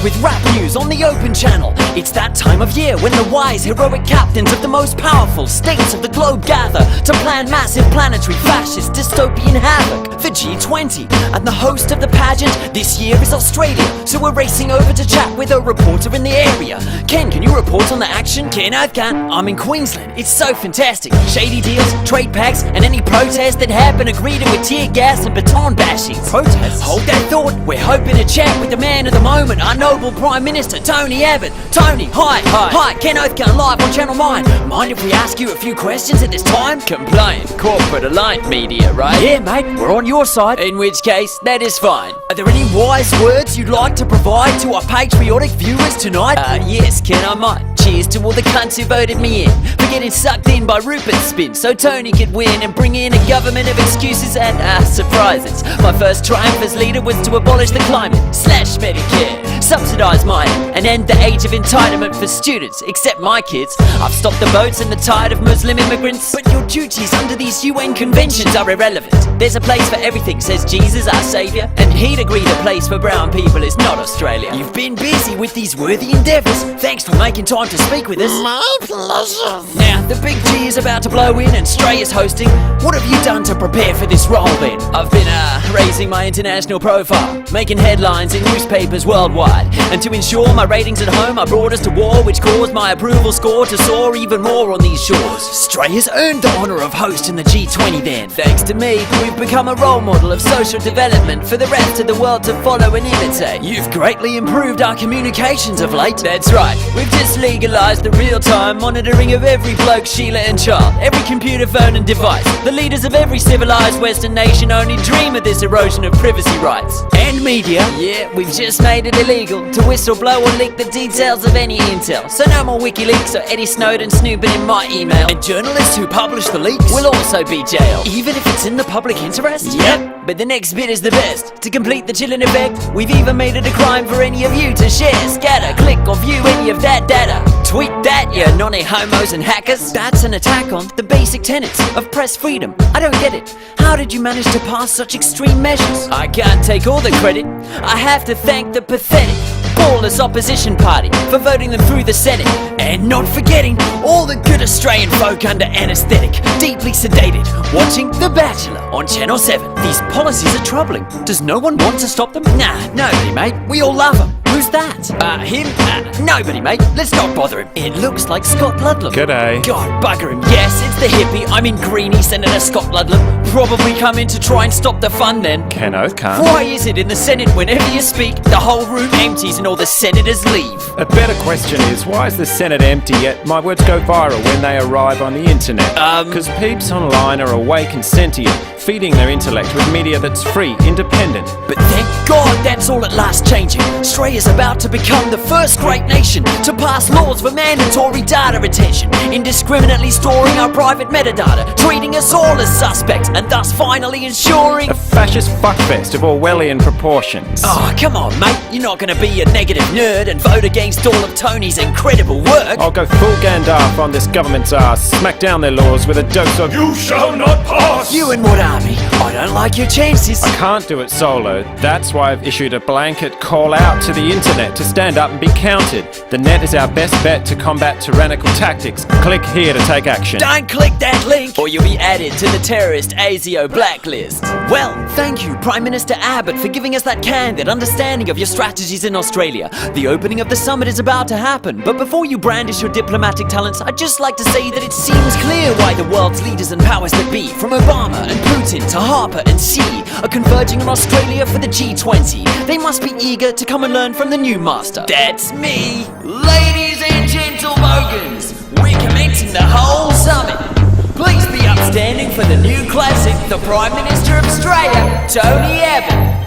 with rap news on the Open Channel. It's that time of year when the wise, heroic captains of the most powerful states of the globe gather to plan massive planetary fascist dystopian havoc, the G20. And the host of the pageant this year is Australia, so we're racing over to chat with a reporter in the area. Ken, can you report on the action? Ken, I can. I'm in Queensland. It's so fantastic. Shady deals, trade pacts, and any protests that happen are greeted with tear gas and baton bashing. Protests? Hold that thought. We're hoping to chat with the man of the moment, our noble Prime Minister, Tony Abbott. Tony, hi. Hi, Ken Oathgun live on Channel 9. Mind if we ask you a few questions at this time? Compliant, corporate aligned media, right? Yeah, mate, we're on your side. In which case, that is fine. Are there any wise words you'd like to provide to our patriotic viewers tonight? Yes, Ken, I might. Cheers to all the cunts who voted me in for getting sucked in by Rupert's spin so Tony could win and bring in a government of excuses and surprises. My first triumph as leader was to abolish the climate, slash Medicare, subsidise mining, and end the age of entitlement for students, except my kids. I've stopped the boats and the tide of Muslim immigrants. But your duties under these UN conventions are irrelevant. There's a place for everything, says Jesus, our saviour, and he'd agree the place for brown people is not Australia. You've been busy with these worthy endeavours. Thanks for making time to speak with us. My pleasure. Now, the big G is about to blow in and Stray is hosting. What have you done to prepare for this role then? I've been raising my international profile, making headlines in newspapers worldwide. And to ensure my ratings at home, I brought us to war, which caused my approval score to soar even more on these shores. Stray has earned the honour of hosting the G20 then. Thanks to me, we've become a role model of social development for the rest of the world to follow and imitate. You've greatly improved our communications of late. That's right, we've just legalised the real-time monitoring of every bloke, Sheila and child, every computer, phone and device. The leaders of every civilised Western nation only dream of this erosion of privacy rights. And media, yeah, we've just made it illegal to whistle-blow or leak the details of any intel. So no more WikiLeaks or Eddie Snowden snooping in my email. And journalists who publish the leaks will also be jailed, even if it's in the public interest? Yep, but the next bit is the best. To complete the chilling effect, we've even made it a crime for any of you to share, scatter, click or view any of that data. Tweet that, you nonny homos and hackers. That's an attack on the basic tenets of press freedom. I don't get it. How did you manage to pass such extreme measures? I can't take all the credit. I have to thank the pathetic, ballless opposition party for voting them through the Senate. And not forgetting all the good Australian folk under anaesthetic, deeply sedated, watching The Bachelor on Channel 7. These policies are troubling. Does no one want to stop them? Nah, nobody, mate. We all love them. Who's that? Him? Nobody, mate. Let's not bother him. It looks like Scott Ludlam. G'day. God, bugger him. Yes, it's the hippie. I mean Greenie, Senator Scott Ludlam. Probably come in to try and stop the fun then. Ken Oathgun. Why is it in the Senate whenever you speak, the whole room empties and all the senators leave? A better question is, why is the Senate empty yet my words go viral when they arrive on the internet? Because peeps online are awake and sentient, feeding their intellect with media that's free, independent. But thank God that's all at last changing. Stray is about to become the first great nation to pass laws for mandatory data retention, indiscriminately storing our private metadata, treating us all as suspects, and thus finally ensuring A fascist fuckfest of Orwellian proportions. Oh, come on, mate. You're not going to be a negative nerd and vote against all of Tony's incredible work. I'll go full Gandalf on this government's ass, smack down their laws with a dose of "You shall not pass!" You and what army? I don't like your chances. I can't do it solo. That's why I've issued a blanket call out to the internet to stand up and be counted. The net is our best bet to combat tyrannical tactics. Click here to take action. Don't click that link or you'll be added to the terrorist ASIO blacklist. Well, thank you, Prime Minister Abbott, for giving us that candid understanding of your strategies in Australia. The opening of the summit is about to happen, but before you brandish your diplomatic talents, I'd just like to say that it seems clear why the world's leaders and powers that be, from Obama and Putin to Harper and Xi, are converging on Australia for the G20. They must be eager to come and learn from the new master. That's me! Ladies and gentlemogans, we're commencing the whole summit. Please be upstanding for the new classic, the Prime Minister of Australia, Tony Abbott.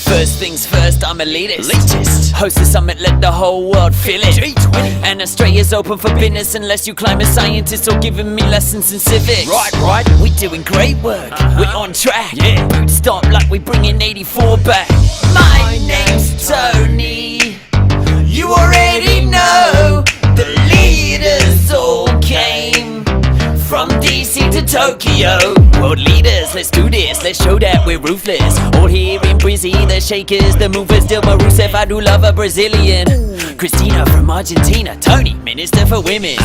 First things first, I'm elitist. Host the summit, let the whole world feel it. G20. And Australia's open for business unless you claim a scientist or giving me lessons in civics. Right. We're doing great work. We're on track. Yeah. Boot stomp like we bringing 84 back. My name's Tony. You already know the leaders all came from DC to Tokyo. World leaders let's do this, let's show that we're ruthless. All here in Brizzy, the shakers, the movers, Dilma Rousseff, I do love a Brazilian. Christina from Argentina, Tony, Minister for Women.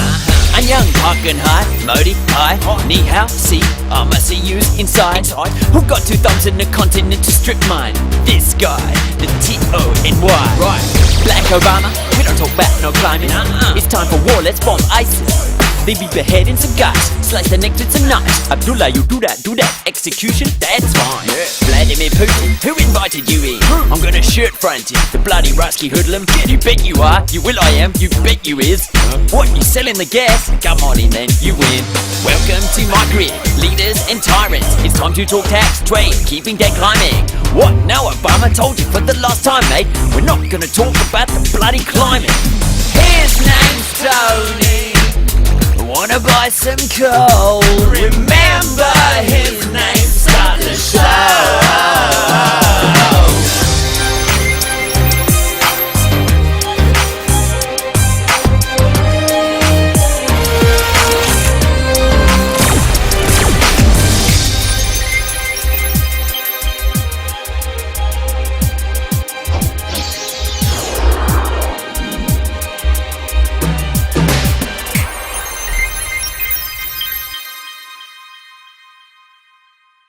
And young Park and High, Modi, hi, ni hao, see, I'ma see yous inside. Who got two thumbs in the continent to strip mine? This guy, the T-O-N-Y. Right. Black Obama, we don't talk about no climbing. It's time for war, let's bomb ISIS. They be beheading some guys, slice their neck with some knives. Abdullah, you do that, execution, that's fine. Vladimir Putin, who invited you in? I'm gonna shirt front it, the bloody rusky hoodlum. You bet you are, you will I am, you bet you is. What, you selling the gas? Come on in then, you win. Welcome to my grid, leaders and tyrants. It's time to talk tax, trade, keeping debt climbing. What, now Obama told you for the last time, mate? We're not gonna talk about the bloody climate. His name's Tony. Wanna buy some coal? Remember his name, start the show.